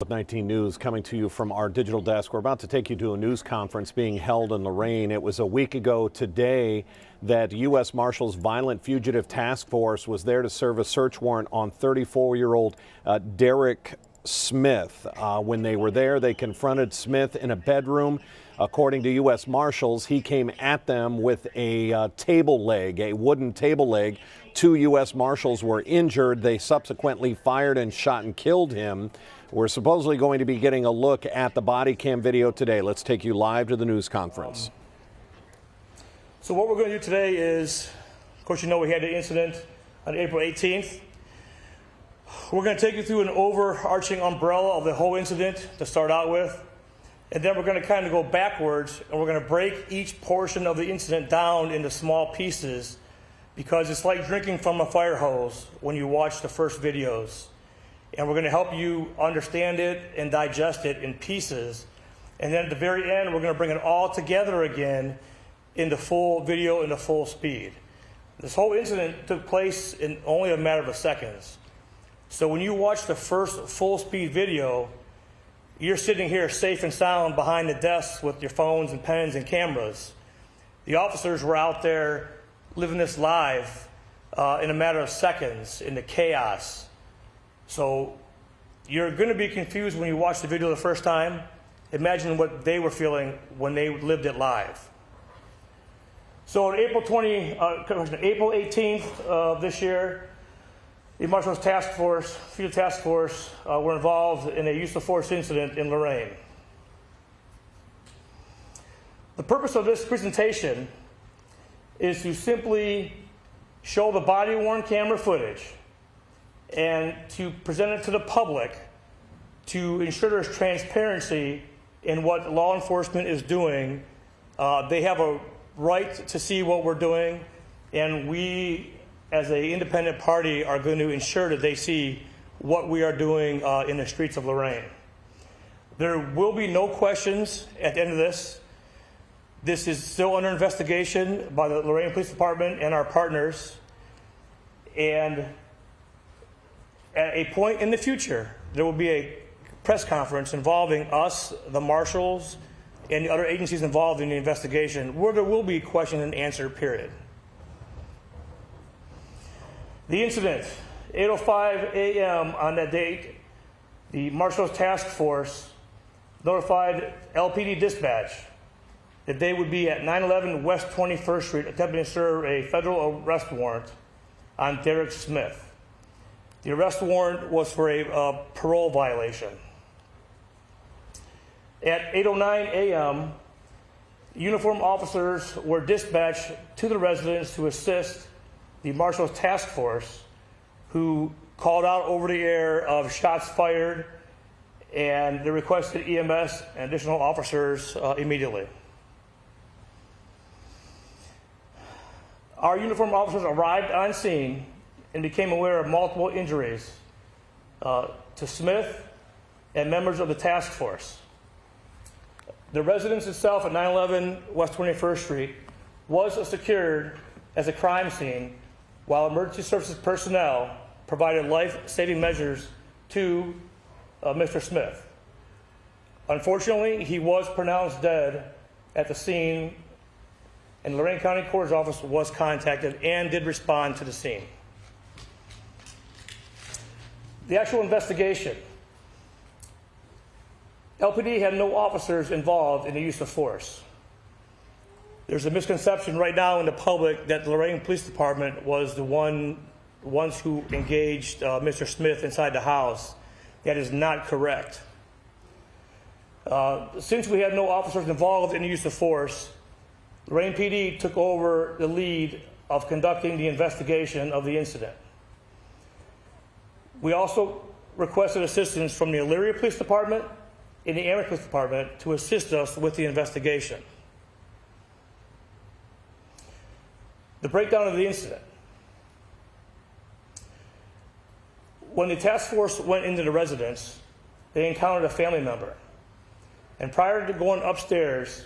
19 News coming to you from our digital desk. We're about to take you to a news conference being held in Lorain. It was a week ago today that U.S. Marshals Violent Fugitive Task Force was there to serve a search warrant on 34-year-old Derek Smith. When they were there, they confronted Smith in a bedroom. According to U.S. Marshals, he came at them with a table leg, a wooden table leg. 2 U.S. Marshals were injured. They subsequently fired and shot and killed him. We're supposedly going to be getting a look at the body cam video today. Let's take you live to the news conference. So what we're going to do today is, of course, you know we had the incident on April 18th. We're going to take you through an overarching umbrella of the whole incident to start out with. And then we're going to kind of go backwards, and we're going to break each portion of the incident down into small pieces, because it's like drinking from a fire hose when you watch the first videos. And we're going to help you understand it and digest it in pieces. And then at the very end, we're going to bring it all together again in the full video in the full speed. This whole incident took place in only a matter of seconds. So when you watch the first full speed video, you're sitting here safe and sound behind the desks with your phones and pens and cameras. The officers were out there living this live in a matter of seconds in the chaos. So you're going to be confused when you watch the video the first time. Imagine what they were feeling when they lived it live. So on April 18th of this year, the Marshals Fugitive Task Force were involved in a use of force incident in Lorain. The purpose of this presentation is to simply show the body-worn camera footage and to present it to the public to ensure there's transparency in what law enforcement is doing. They have a right to see what we're doing, and we, as an independent party, are going to ensure that they see what we are doing in the streets of Lorain. There will be no questions at the end of this. This is still under investigation by the Lorain Police Department and our partners. And at a point in the future, there will be a press conference involving us, the Marshals, and the other agencies involved in the investigation, where there will be question and answer period. The incident, 8:05 a.m. on that date, the Marshals Task Force notified LPD dispatch that they would be at 911 West 21st Street attempting to serve a federal arrest warrant on Derek Smith. The arrest warrant was for a parole violation. At 8:09 a.m., uniformed officers were dispatched to the residence to assist the Marshals Task Force, who called out over the air of shots fired, and they requested EMS and additional officers immediately. Our uniformed officers arrived on scene and became aware of multiple injuries to Smith and members of the task force. The residence itself at 911 West 21st Street was secured as a crime scene, while emergency services personnel provided life-saving measures to Mr. Smith. Unfortunately, he was pronounced dead at the scene, and Lorain County Coroner's Office was contacted and did respond to the scene. The actual investigation. LPD had no officers involved in the use of force. There's a misconception right now in the public that the Lorain Police Department was the ones who engaged Mr. Smith inside the house. That is not correct. Since we had no officers involved in the use of force, Lorain PD took over the lead of conducting the investigation of the incident. We also requested assistance from the Elyria Police Department and the Amherst Police Department to assist us with the investigation. The breakdown of the incident. When the task force went into the residence, they encountered a family member. And prior to going upstairs,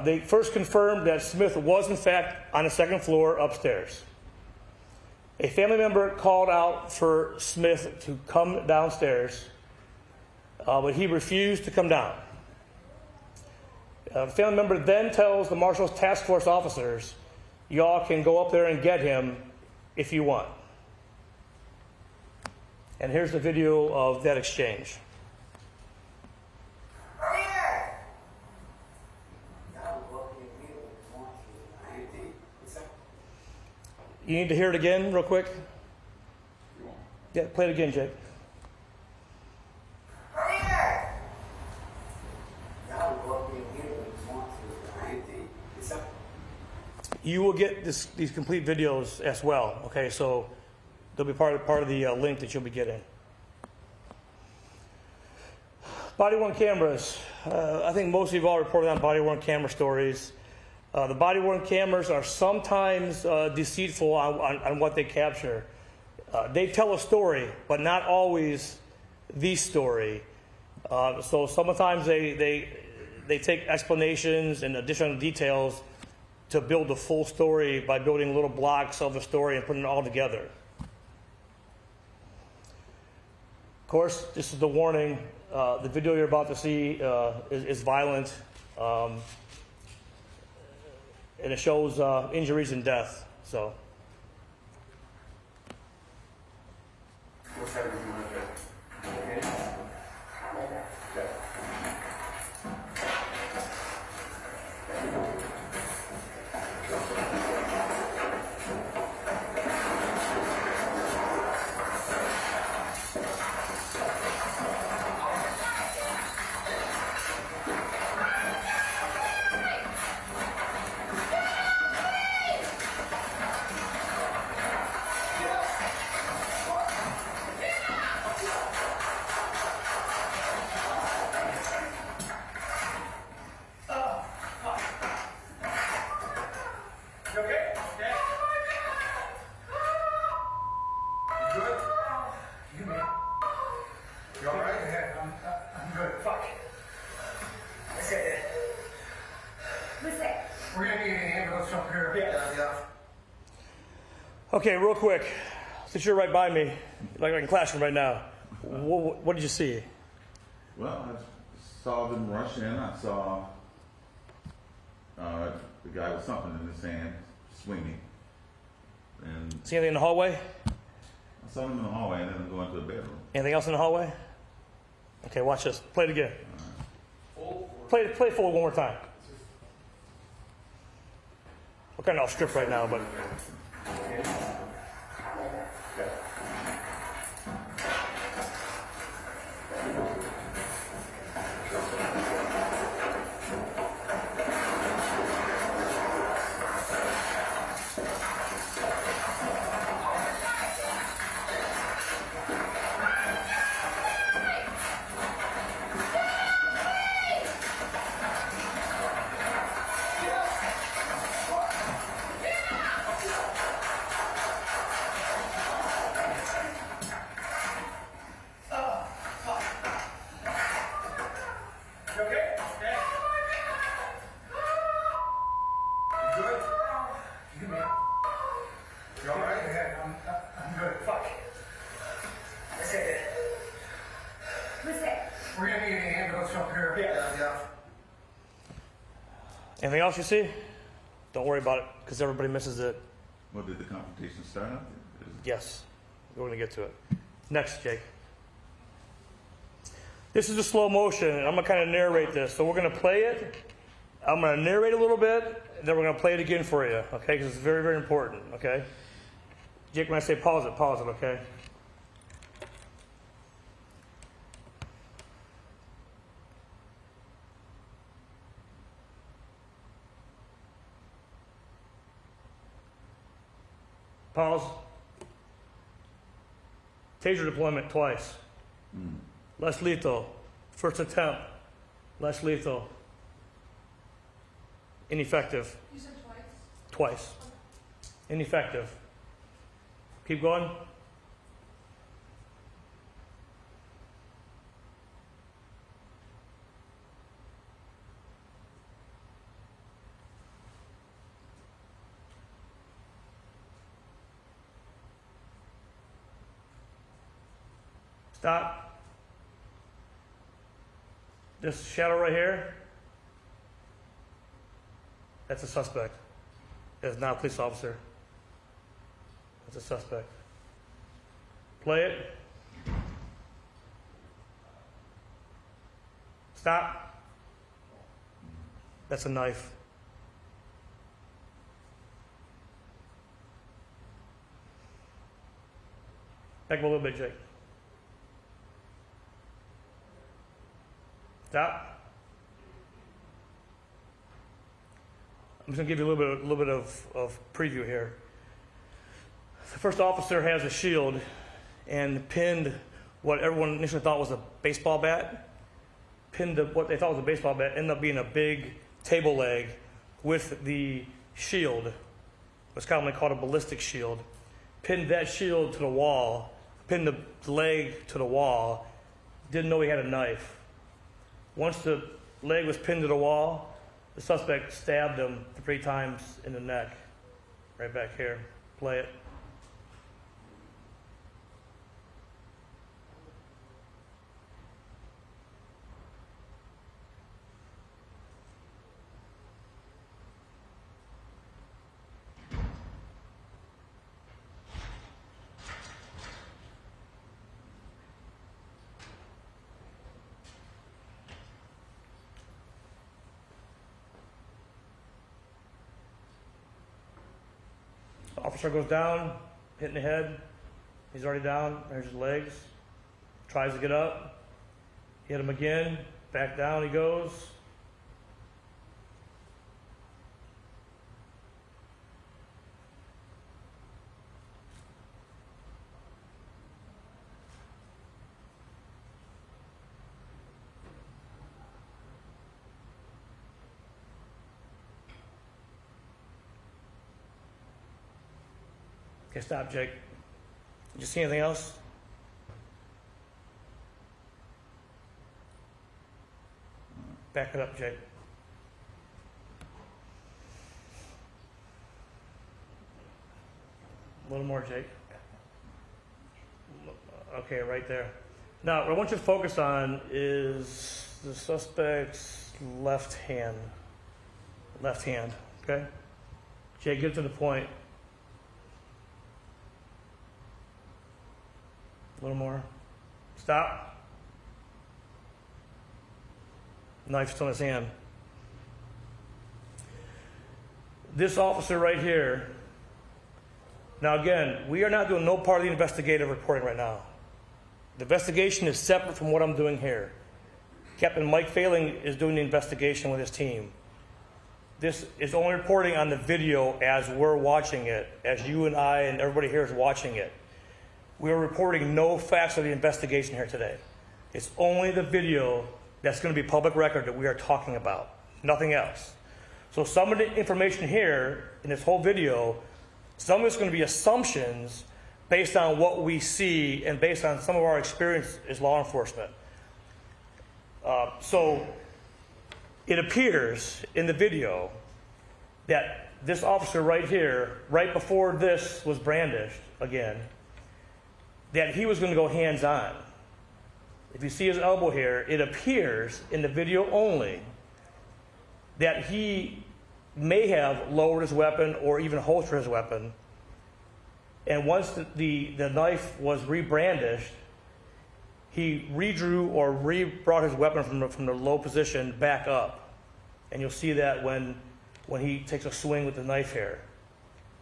they first confirmed that Smith was in fact on the second floor upstairs. A family member called out for Smith to come downstairs. but he refused to come down. The family member then tells the Marshals task force officers, y'all can go up there and get him if you want. And here's the video of that exchange. You need to hear it again real quick? Yeah, play it again, Jake. You will get these complete videos as well, okay? So they'll be part of the link that you'll be getting. Body-worn cameras. I think most of you have all reported on body-worn camera stories. The body-worn cameras are sometimes deceitful on what they capture. They tell a story, but not always the story. So sometimes they take explanations and additional details to build the full story by building little blocks of the story and putting it all together. Of course, this is the warning. The video you're about to see is violent, and it shows injuries and death. So. Okay, real quick, since you're right by me, like in classroom right now, what did you see? Well, I saw them rush in. I saw the guy with something in his hand, swinging. And See anything in the hallway? I saw him in the hallway and then go into the bedroom. Anything else in the hallway? Okay, watch this. Play it again. Play it forward one more time. We're kind of off script right now, but. Anything else you see? Don't worry about it, because everybody misses it. Well, did the confrontation start up? Yes, we're going to get to it. Next, Jake. This is a slow motion, and I'm going to kind of narrate this. So we're going to play it. I'm going to narrate a little bit, and then we're going to play it again for you, okay? Because it's very, very important, okay? Jake, when I say pause it, okay? Pause. Taser deployment twice. Less lethal. First attempt. Less lethal. Ineffective. You said twice? Twice. Ineffective. Keep going. Stop. This shadow right here, that's a suspect. That's not a police officer. That's a suspect. Play it. Stop. That's a knife. Back up a little bit, Jake. Stop. I'm just going to give you a little bit of preview here. The first officer has a shield and pinned what everyone initially thought was a baseball bat. Pinned what they thought was a baseball bat, ended up being a big table leg with the shield, what's commonly called a ballistic shield. Pinned that shield to the wall, pinned the leg to the wall, didn't know he had a knife. Once the leg was pinned to the wall, the suspect stabbed him 3 times in the neck. Right back here. Play it. Officer goes down, hit in the head. He's already down. There's his legs. Tries to get up. Hit him again. Back down he goes. Okay, stop, Jake. Did you see anything else? Back it up, Jake. A little more, Jake. Okay, right there. Now, what I want you to focus on is the suspect's left hand. Left hand, okay? Jake, get to the point. A little more. Stop. Knife still in his hand. This officer right here. Now again, we are not doing no part of the investigative reporting right now. The investigation is separate from what I'm doing here. Captain Mike Failing is doing the investigation with his team. This is only reporting on the video as we're watching it, as you and I and everybody here is watching it. We are reporting no facts of the investigation here today. It's only the video that's going to be public record that we are talking about, nothing else. So some of the information here in this whole video, some of it's going to be assumptions based on what we see and based on some of our experience as law enforcement. So it appears in the video that this officer right here, right before this was brandished again, that he was going to go hands-on. If you see his elbow here, it appears in the video only that he may have lowered his weapon or even holstered his weapon. And once the knife was rebrandished, he redrew or brought his weapon from the low position back up. And you'll see that when he takes a swing with the knife here,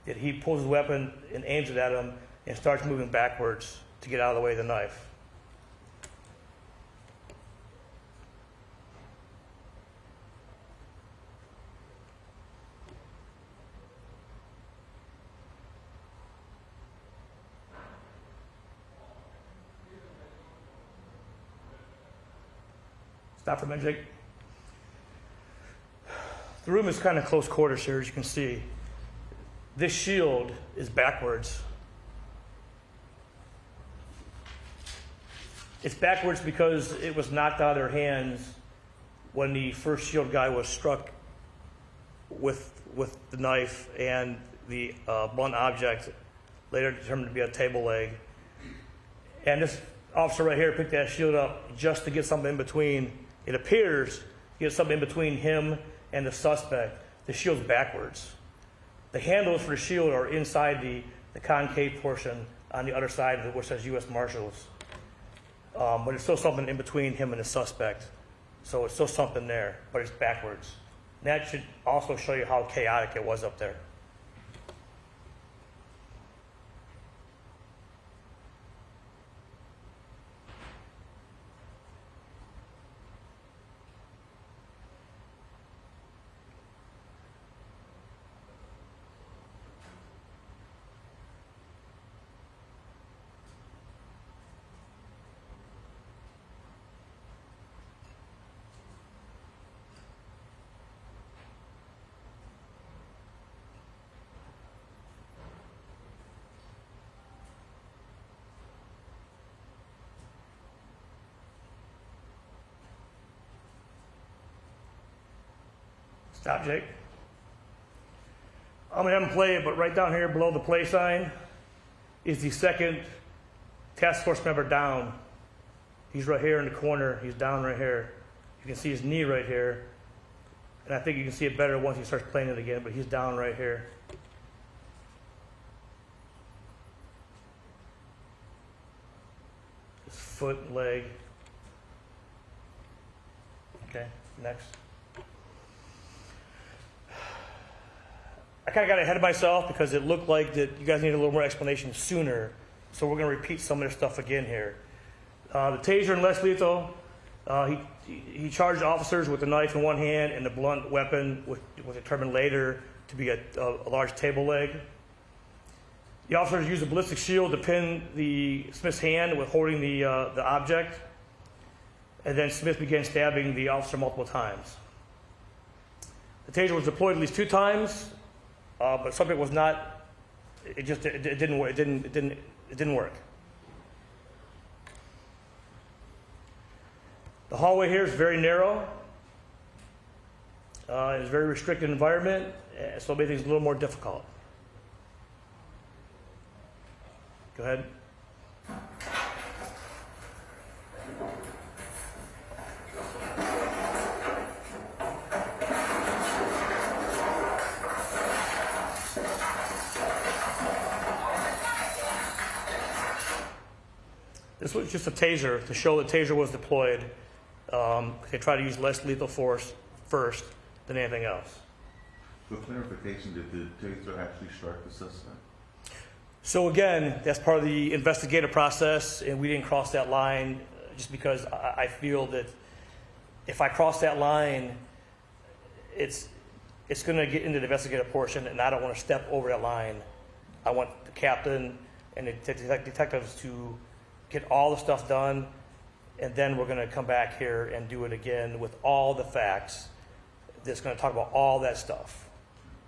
that he pulls his weapon and aims it at him and starts moving backwards to get out of the way of the knife. Stop for a minute, Jake. The room is kind of close quarters here, as you can see. This shield is backwards. It's backwards because it was knocked out of their hands when the first shield guy was struck with the knife and the blunt object, later determined to be a table leg. And this officer right here picked that shield up just to get something in between It appears he has something in between him and the suspect. The shield's backwards. The handles for the shield are inside the concave portion on the other side of it, which says U.S. Marshals. But it's still something in between him and the suspect. So it's still something there, but it's backwards. And that should also show you how chaotic it was up there. Stop, Jake. I'm gonna have him play it, but right down here below the play sign is the second task force member down. He's right here in the corner. He's down right here. You can see his knee right here. And I think you can see it better once he starts playing it again, but he's down right here. His foot and leg. Okay, next. I kind of got ahead of myself because it looked like that you guys need a little more explanation sooner. So we're going to repeat some of this stuff again here. The taser and less lethal, he charged officers with a knife in one hand and the blunt weapon, which was determined later to be a large table leg. The officers used a ballistic shield to pin Smith's hand with holding the object. And then Smith began stabbing the officer multiple times. The taser was deployed at least 2 times. But the subject was not. It didn't work. It didn't work. The hallway here is very narrow. It's a very restricted environment, so it made things a little more difficult. Go ahead. This was just a taser to show the taser was deployed. They tried to use less lethal force first than anything else. For clarification, did the taser actually strike the suspect? So again, that's part of the investigative process, and we didn't cross that line just because I feel that if I cross that line, it's going to get into the investigative portion, and I don't want to step over that line. I want the captain and the detectives to get all the stuff done, and then we're going to come back here and do it again with all the facts. That's going to talk about all that stuff.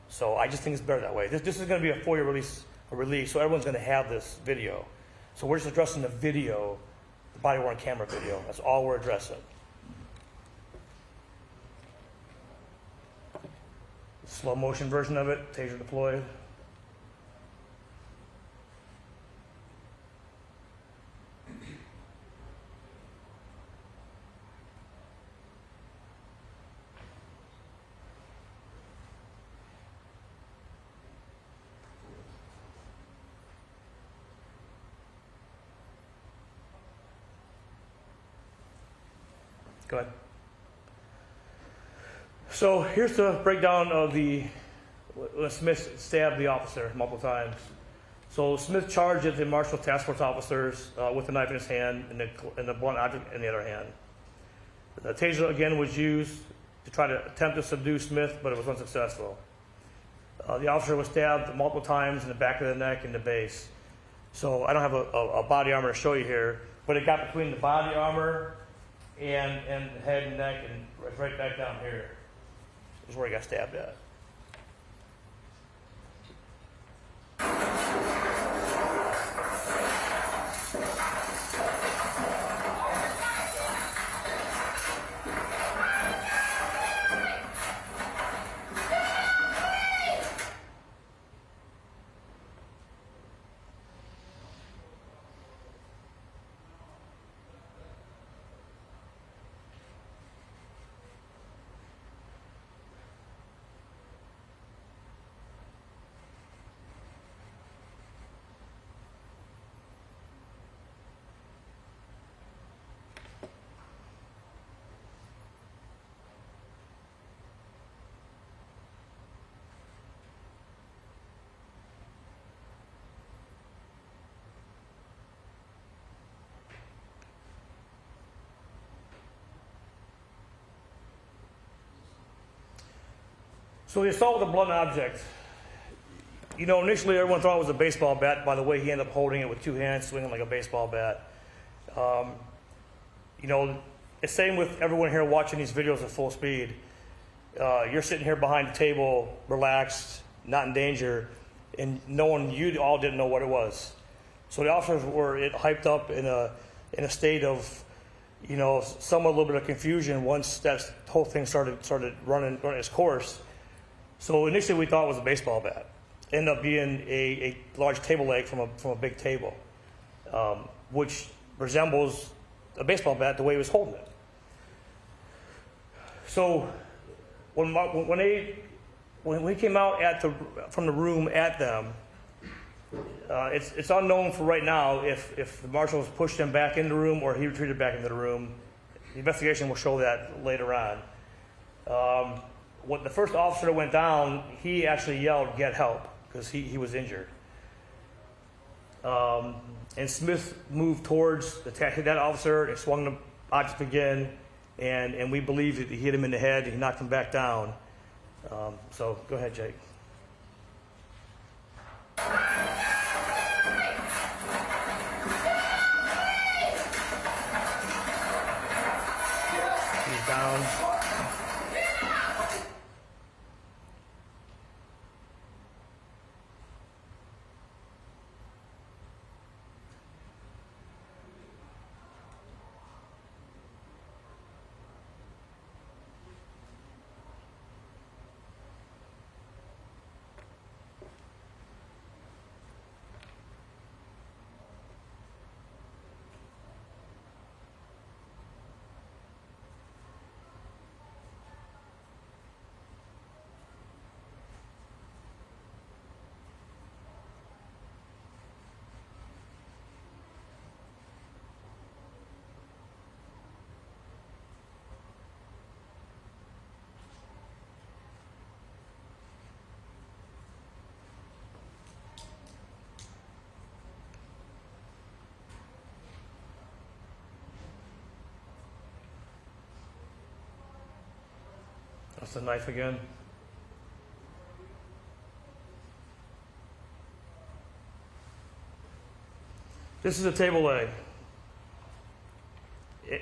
So I just think it's better that way. This is going to be a FOIA release, so everyone's going to have this video. So we're just addressing the video, the body-worn camera video. That's all we're addressing. Slow motion version of it, taser deployed. Go ahead. So here's the breakdown of when Smith stabbed the officer multiple times. So Smith charged the Marshals task force officers with a knife in his hand and the blunt object in the other hand. The taser again was used to try to attempt to subdue Smith, but it was unsuccessful. The officer was stabbed multiple times in the back of the neck and the base. So I don't have a body armor to show you here, but it got between the body armor and the head and neck, and right back down here is where he got stabbed at. So the assault with a blunt object. You know, initially everyone thought it was a baseball bat by the way he ended up holding it with two hands, swinging like a baseball bat. You know, it's same with everyone here watching these videos at full speed. You're sitting here behind the table, relaxed, not in danger, and you all didn't know what it was. So the officers were hyped up in a state of, you know, somewhat a little bit of confusion once that whole thing started running its course. So initially we thought it was a baseball bat. Ended up being a large table leg from a big table, which resembles a baseball bat the way he was holding it. So when we came out from the room at them, it's unknown for right now if the marshals pushed him back in the room or he retreated back into the room. The investigation will show that later on. When the first officer that went down, he actually yelled, "Get help," because he was injured. And Smith moved towards that officer and swung the object again, and we believe that he hit him in the head and he knocked him back down. So go ahead, Jake. He's down. That's the knife again. This is a table leg.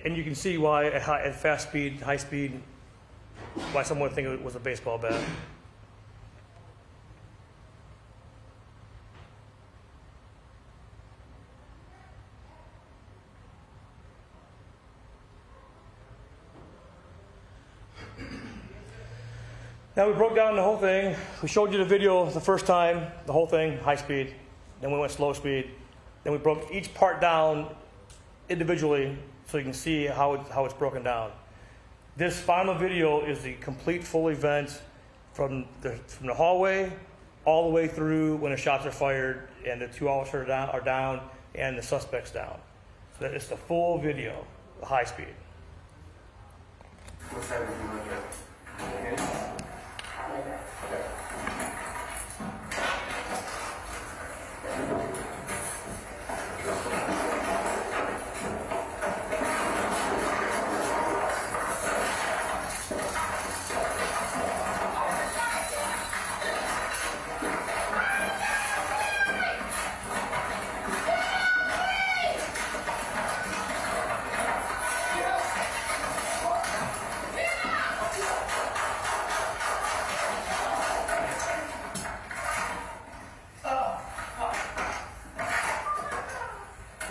And you can see why at fast speed, high speed, why someone would think it was a baseball bat. Now we broke down the whole thing. We showed you the video the first time, the whole thing, high speed. Then we went slow speed. Then we broke each part down individually so you can see how it's broken down. This final video is the complete full event from the hallway all the way through when the shots are fired and the two officers are down and the suspect's down. So it's the full video, the high speed. What side would you look at?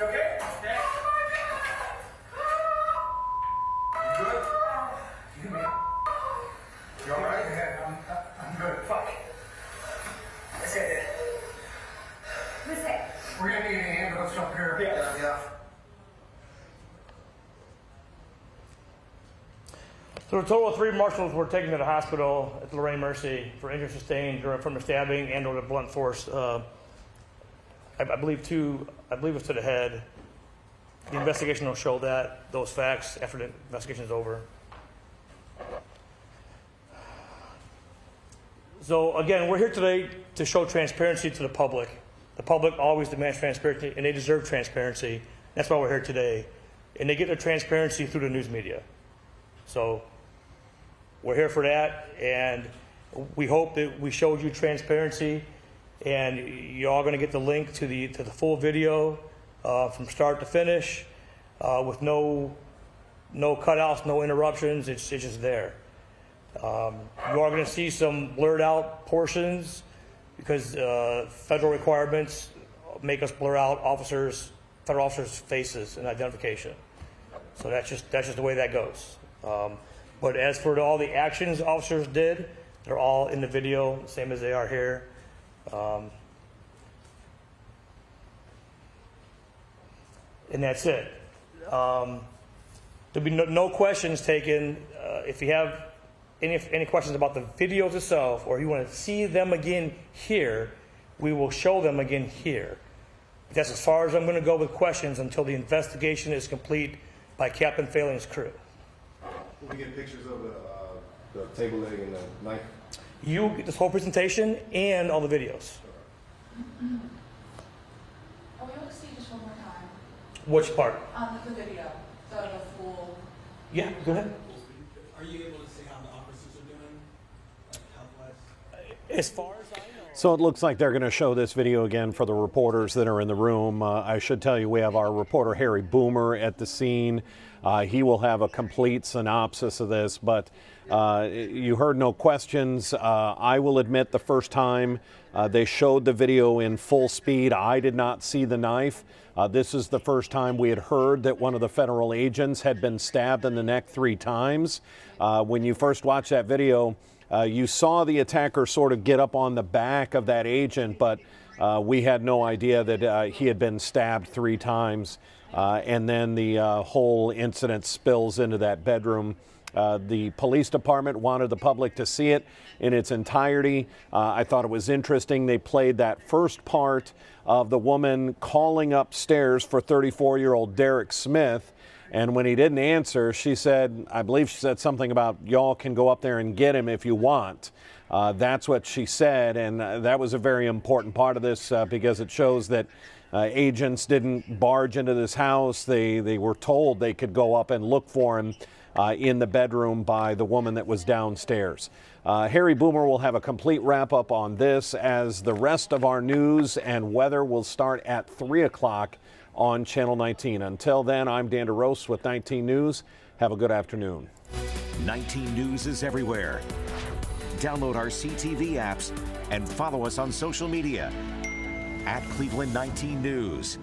Okay. We're gonna need an ambulance up here. Yeah. So a total of 3 marshals were taken to the hospital at Lorain Mercy for injuries sustained from the stabbing and or the blunt force. I believe it's to the head. The investigation will show those facts after the investigation is over. So again, we're here today to show transparency to the public. The public always demands transparency, and they deserve transparency. That's why we're here today. And they get their transparency through the news media. So we're here for that, and We hope that we showed you transparency, and you're all going to get the link to the full video from start to finish, with no cutouts, no interruptions. It's just there. You are going to see some blurred out portions because federal requirements make us blur out federal officers' faces and identification. So that's just the way that goes. But as for all the actions officers did, they're all in the video, same as they are here. And that's it. There'll be no questions taken. If you have any questions about the videos itself, or you want to see them again here, we will show them again here. That's as far as I'm going to go with questions until the investigation is complete by Captain Failing's crew. Will we get pictures of the table leg and the knife? You get this whole presentation and all the videos. Are we able to see just one more time? Which part? The video, the full. Yeah, go ahead. Are you able to see how the officers are doing, like health-wise? As far as I know. So it looks like they're going to show this video again for the reporters that are in the room. I should tell you we have our reporter Harry Boomer at the scene. He will have a complete synopsis of this, but you heard no questions. I will admit the first time they showed the video in full speed, I did not see the knife. This is the first time we had heard that one of the federal agents had been stabbed in the neck 3 times. When you first watched that video, you saw the attacker sort of get up on the back of that agent, but we had no idea that he had been stabbed 3 times. And then the whole incident spills into that bedroom. The police department wanted the public to see it in its entirety. I thought it was interesting. They played that first part of the woman calling upstairs for 34-year-old Derek Smith. And when he didn't answer, she said, I believe she said something about, y'all can go up there and get him if you want. That's what she said. And that was a very important part of this because it shows that agents didn't barge into this house. They were told they could go up and look for him in the bedroom by the woman that was downstairs. Harry Boomer will have a complete wrap up on this as the rest of our news and weather will start at 3 o'clock on Channel 19. Until then, I'm Dan DeRose with 19 News. Have a good afternoon. 19 News is everywhere. Download our CTV apps and follow us on social media @Cleveland 19 News.